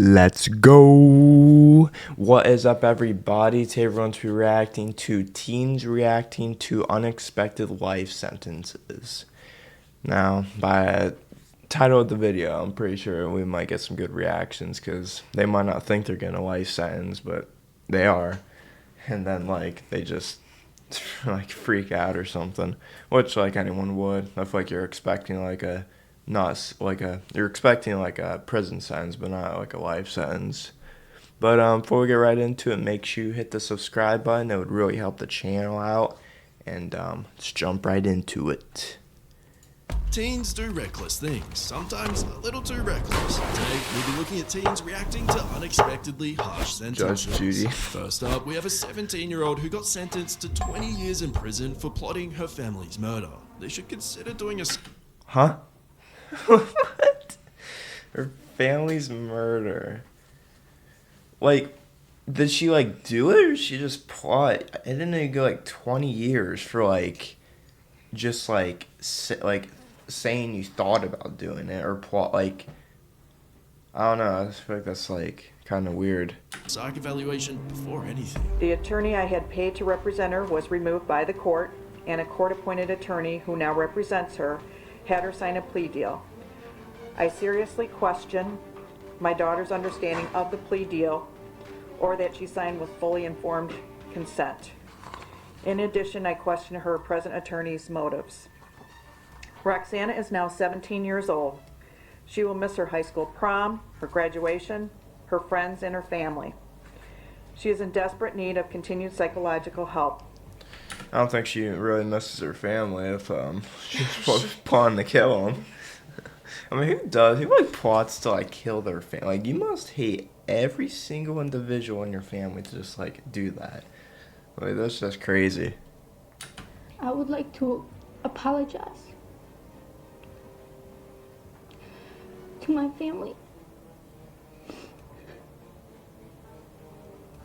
Let's go. What is up, everybody? Today we're going to be reacting to teens reacting to unexpected life sentences. Now, by the title of the video, I'm pretty sure we might get some good reactions because they might not think they're getting a life sentence, but they are. And then, they just, freak out or something, which, anyone would. I feel like you're expecting, you're expecting a prison sentence, but not a life sentence. But before we get right into it, make sure you hit the subscribe button. It would really help the channel out. And let's jump right into it. Teens do reckless things, sometimes a little too reckless. Today, we'll be looking at teens reacting to unexpectedly harsh sentences. Judge Judy. First up, we have a 17-year-old who got sentenced to 20 years in prison for plotting her family's murder. They should consider doing a... Huh? What? Her family's murder. Did she, do it, or did she just plot? I didn't know you go, 20 years for, just, saying you thought about doing it, or plot, I don't know, I feel like that's, kind of weird. psych evaluation before anything. The attorney I had paid to represent her was removed by the court, and a court-appointed attorney who now represents her had her sign a plea deal. I seriously question my daughter's understanding of the plea deal, or that she signed with fully informed consent. In addition, I question her present attorney's motives. Roxana is now 17 years old. She will miss her high school prom, her graduation, her friends, and her family. She is in desperate need of continued psychological help. I don't think she really misses her family if she's plotting to kill them. I mean, who does? Who plots to kill their family? You must hate every single individual in your family to just do that. That's just crazy. I would like to apologize to my family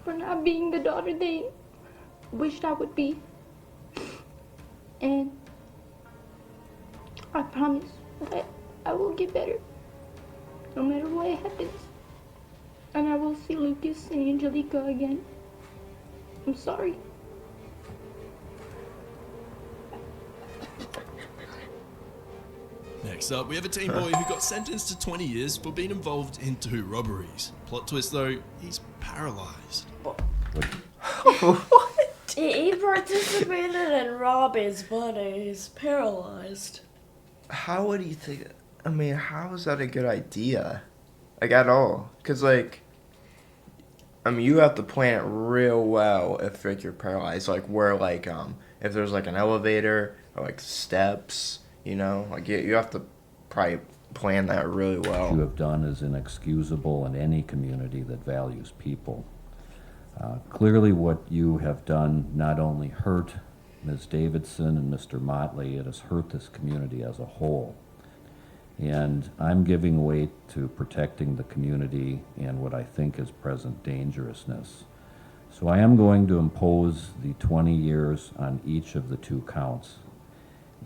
for not being the daughter they wished I would be. And I promise that I will get better no matter what happens. And I will see Lucas and Angelica again. I'm sorry. Next up, we have a teen boy who got sentenced to 20 years for being involved in 2 robberies. Plot twist though, he's paralyzed. What? He participated in robberies, but he's paralyzed. How would you think? I mean, how is that a good idea? At all? Because, you have to plan it real well if, you're paralyzed. Where, if there's, an elevator or, steps, you have to probably plan that really well. What you have done is inexcusable in any community that values people. Clearly what you have done not only hurt Ms. Davidson and Mr. Motley, it has hurt this community as a whole. And I'm giving weight to protecting the community and what I think is present dangerousness. So I am going to impose the 20 years on each of the 2 counts.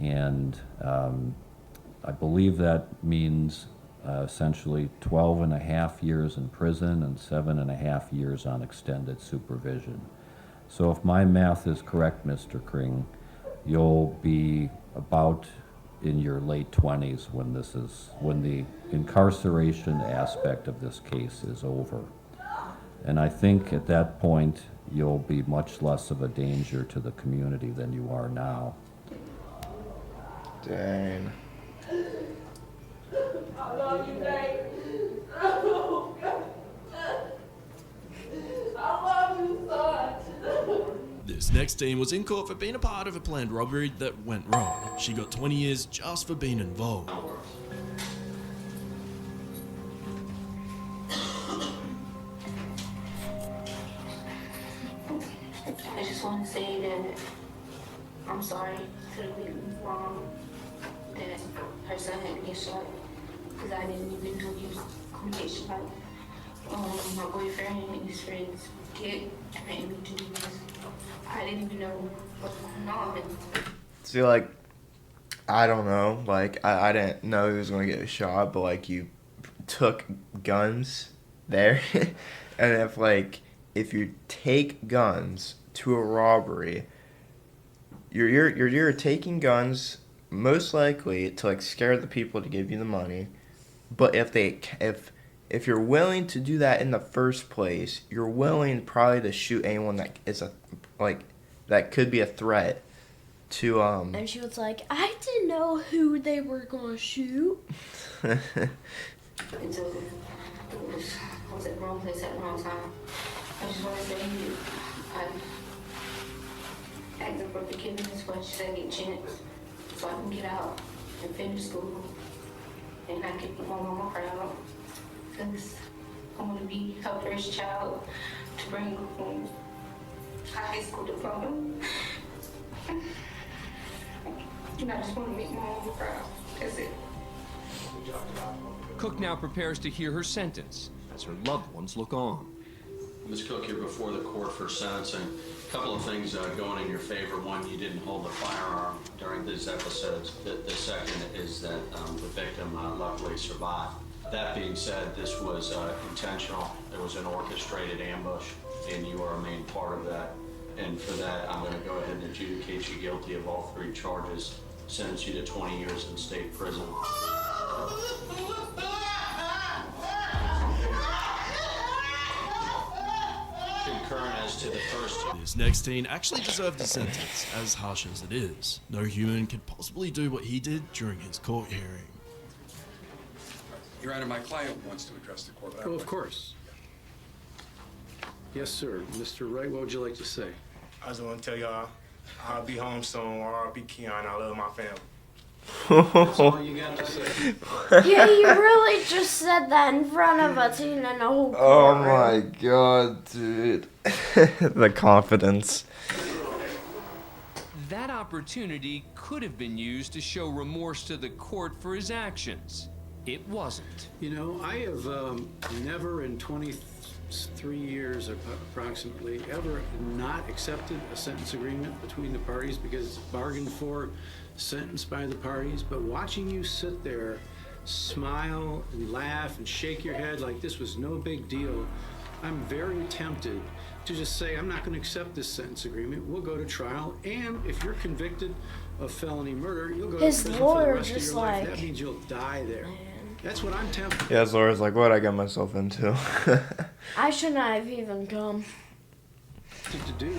And I believe that means essentially 12 and a half years in prison and 7.5 years on extended supervision. So if my math is correct, Mr. Kring, you'll be about in your late 20s when the incarceration aspect of this case is over. And I think at that point you'll be much less of a danger to the community than you are now. Dang. I love you, babe. I love you, son. This next teen was in court for being a part of a planned robbery that went wrong. She got 20 years just for being involved. I just want to say that I'm sorry to the people wrong that her son had to get shot, because I didn't even know he was going to get shot. My boyfriend and his friends made me to do this. I didn't even know what was going on. See, I don't know. I didn't know he was going to get shot, but, you took guns there. And if you take guns to a robbery, you're taking guns most likely to like scare the people to give you the money. But if you're willing to do that in the first place, you're willing probably to shoot anyone that is that could be a threat to And she was like, I didn't know who they were gonna shoot. And so I was at the wrong place at the wrong time. I just want to say I asked for forgiveness for a second chance so I can get out and finish school and I can put my mama proud because I want to be her first child to bring home a high school diploma. And I just want to make my mama proud. That's it. Cook now prepares to hear her sentence as her loved ones look on. Ms. Cook, you're before the court for sentencing. A couple of things going in your favor. One, you didn't hold the firearm during these episodes. The second is that the victim luckily survived. That being said, this was intentional. It was an orchestrated ambush, and you are a main part of that. And for that, I'm going to go ahead and adjudicate you guilty of all 3 charges, sentence you to 20 years in state prison. Concurrent as to the first. This next teen actually deserved a sentence, as harsh as it is. No human could possibly do what he did during his court hearing. Your Honor, my client wants to address the court. Oh, of course. Yes, sir. Mr. Wright, what would you like to say? I just want to tell y'all, I'll be home soon. R.I.P. Keon. I love my family. That's all you got to say. Yeah, you really just said that in front of a teen and a whole court. Oh my god, dude. The confidence. That opportunity could have been used to show remorse to the court for his actions. It wasn't. You know, I have never in 23 years approximately ever not accepted a sentence agreement between the parties because it's bargained for, sentenced by the parties. But watching you sit there, smile and laugh and shake your head like this was no big deal, I'm very tempted to just say, I'm not going to accept this sentence agreement. We'll go to trial. And if you're convicted of felony murder, you'll go to prison for the rest of your life. That means you'll die there. That's what I'm tempted. Yeah, Laura's like, what I got myself into? I shouldn't have even come. To do.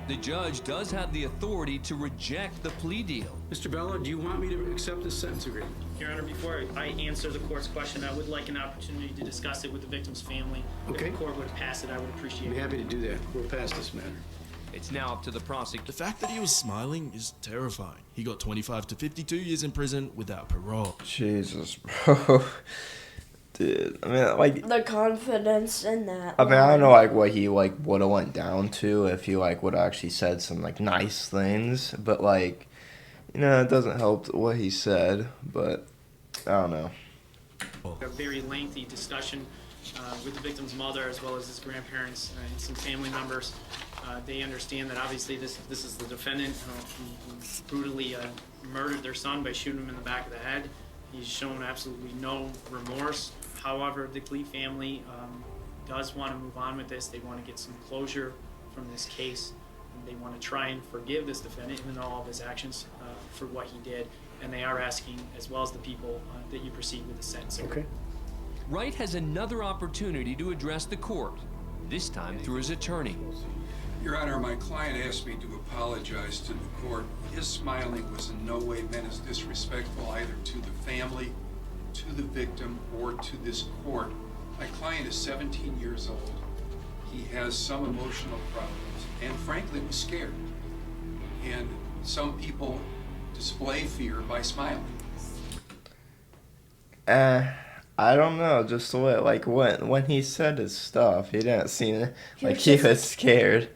The judge does have the authority to reject the plea deal. Mr. Bello, do you want me to accept this sentence agreement? Your Honor, before I answer the court's question, I would like an opportunity to discuss it with the victim's family. Okay. If the court would pass it, I would appreciate it. I'd be happy to do that. We'll pass this matter. It's now up to the prosecutor. The fact that he was smiling is terrifying. He got 25 to 52 years in prison without parole. Jesus, bro. Dude, I mean, the confidence in that. I mean, I don't know, what he, would have went down to if he, would have actually said some, nice things. But, it doesn't help what he said. But, I don't know. A very lengthy discussion with the victim's mother as well as his grandparents and some family members. They understand that obviously this is the defendant who brutally murdered their son by shooting him in the back of the head. He's shown absolutely no remorse. However, the Glee family does want to move on with this. They want to get some closure from this case. And they want to try and forgive this defendant, even though all of his actions for what he did. And they are asking, as well as the people, that you proceed with the sentence. Okay. Wright has another opportunity to address the court, this time through his attorney. Your Honor, my client asked me to apologize to the court. His smiling was in no way meant as disrespectful either to the family, to the victim, or to this court. My client is 17 years old. He has some emotional problems and frankly was scared. And some people display fear by smiling. I don't know, just the way, when he said his stuff, he didn't seem he was scared.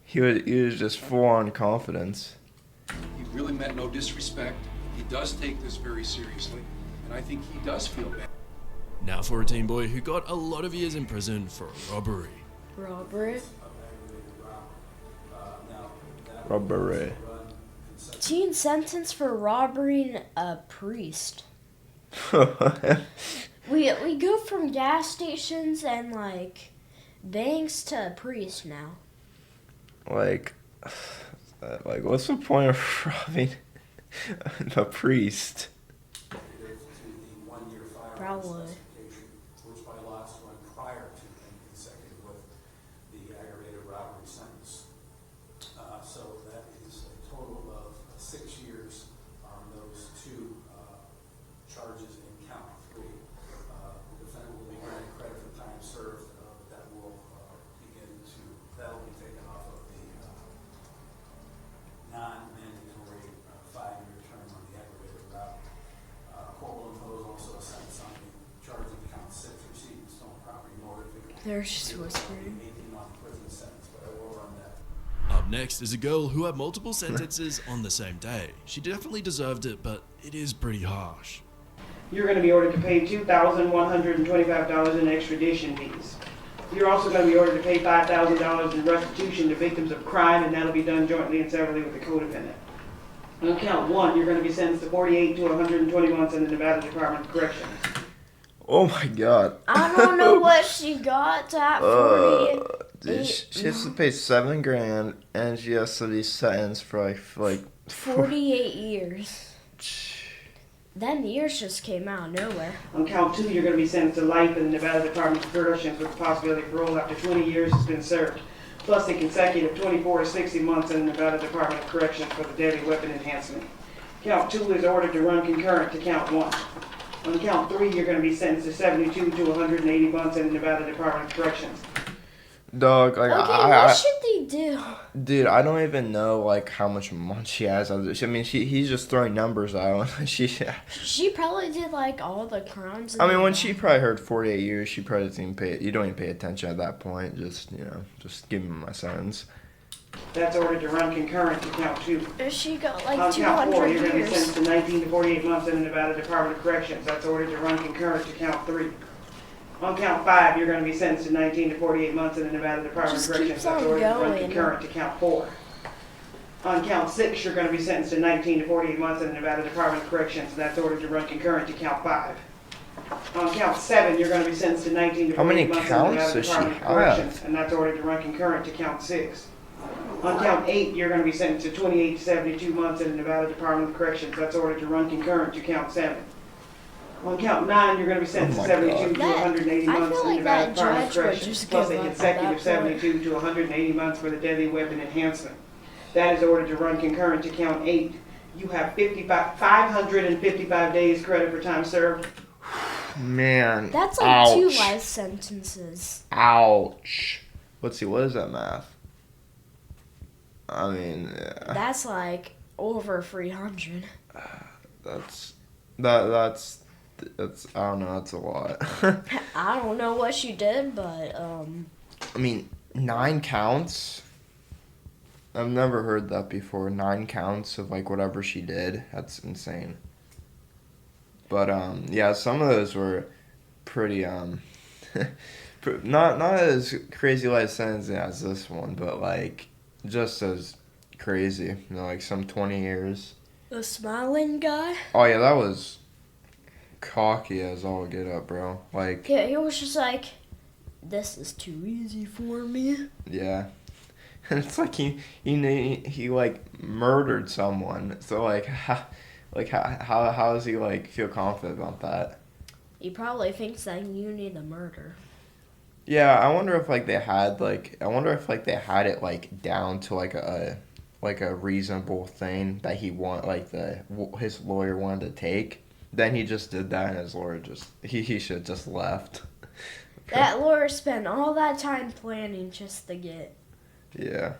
He was just full on confidence. He really meant no disrespect. He does take this very seriously, and I think he does feel bad. Now for a teen boy who got a lot of years in prison for robbery. Robbery? Robbery. Teen sentence for robbering a priest. We go from gas stations and like banks to priests now. Like what's the point of robbing a priest? Probably. Which by law is run prior to and consecutive with the aggravated robbery sentence. So that is a total of 6 years on those two charges in count 3. The defendant will be granted credit for time served, but that will that'll be taken off of the non-mandatory 5-year term on the aggravated robbery. Court will impose also a sentence on the charge of count 6, receiving stolen property motive. There's just whispering. 18-month prison sentence, but I will run that. Up next is a girl who had multiple sentences on the same day. She definitely deserved it, but it is pretty harsh. You're going to be ordered to pay $2,125 in extradition fees. You're also going to be ordered to pay $5,000 in restitution to victims of crime, and that'll be done jointly and severally with the co-defendant. On count 1, you're going to be sentenced to 48 to 120 months in the Nevada Department of Corrections. Oh my God. I don't know what she got at 48. She has to pay $7,000, and she has to be sentenced for like 48 years. Them years just came out of nowhere. On count 2, you're going to be sentenced to life in the Nevada Department of Corrections with the possibility of parole after 20 years has been served, plus a consecutive 24 to 60 months in the Nevada Department of Corrections for the deadly weapon enhancement. Count 2 is ordered to run concurrent to count 1. On count 3, you're going to be sentenced to 72 to 180 months in the Nevada Department of Corrections. Dog, like what should they do? Dude, I don't even know like how much money she has. I mean, he's just throwing numbers out. She probably did like all the crimes. I mean, when she probably heard 48 years, she probably doesn't even pay. You don't even pay attention at that point. Just just give me my sentence. That's ordered to run concurrent to count 2. She got like On 200 count 4, you're going to be years. sentenced to 19 to 48 months in the Nevada Department of Corrections. That's ordered to run concurrent to count 3. On count 5, you're going to be sentenced to 19 to 48 months in the Nevada Department of Corrections. That's ordered to run concurrent to count 4. On count 6, you're going to be sentenced to 19 to 48 months in the Nevada Department of Corrections, and that's ordered to run concurrent to count 5. On count 7, you're going to be sentenced to 19 to 48 months in the Nevada Department of Corrections, and that's ordered to run concurrent to count 6. On count 8, you're going to be sentenced to 28 to 72 months in the Nevada Department of Corrections. That's ordered to run concurrent to count 7. On count 9, you're going to be sentenced to 72 to 180 months in the Nevada Department of Corrections, plus a consecutive 72 to 180 months for the deadly weapon enhancement. That is ordered to run concurrent to count 8. You have 555 days credit for time served. Man. That's like 2 life sentences. Ouch. Let's see, what is that math? I mean, yeah. That's like over 300. That's I don't know, that's a lot. I don't know what she did, but I mean, 9 counts? I've never heard that before. 9 counts of like whatever she did. That's insane. But yeah, some of those were pretty not as crazy life sentencing as this one, but like just as crazy. You know, like some 20 years. The smiling guy? Oh yeah, that was cocky as all get up, bro. Like, yeah, he was just like, this is too easy for me. Yeah. And it's like he like murdered someone. So like how does he like feel confident about that? He probably thinks that you need a murder. Yeah, I wonder if they had it like down to like a reasonable thing that he his lawyer wanted to take. Then he just did that, and his lawyer he should have just left. That lawyer spent all that time planning just to get. Yeah.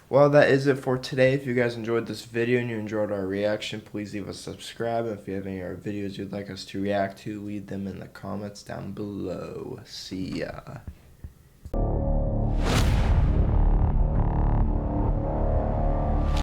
Well, that is it for today. If you guys enjoyed this video and you enjoyed our reaction, please leave a subscribe. If you have any other videos you'd like us to react to, leave them in the comments down below. See ya.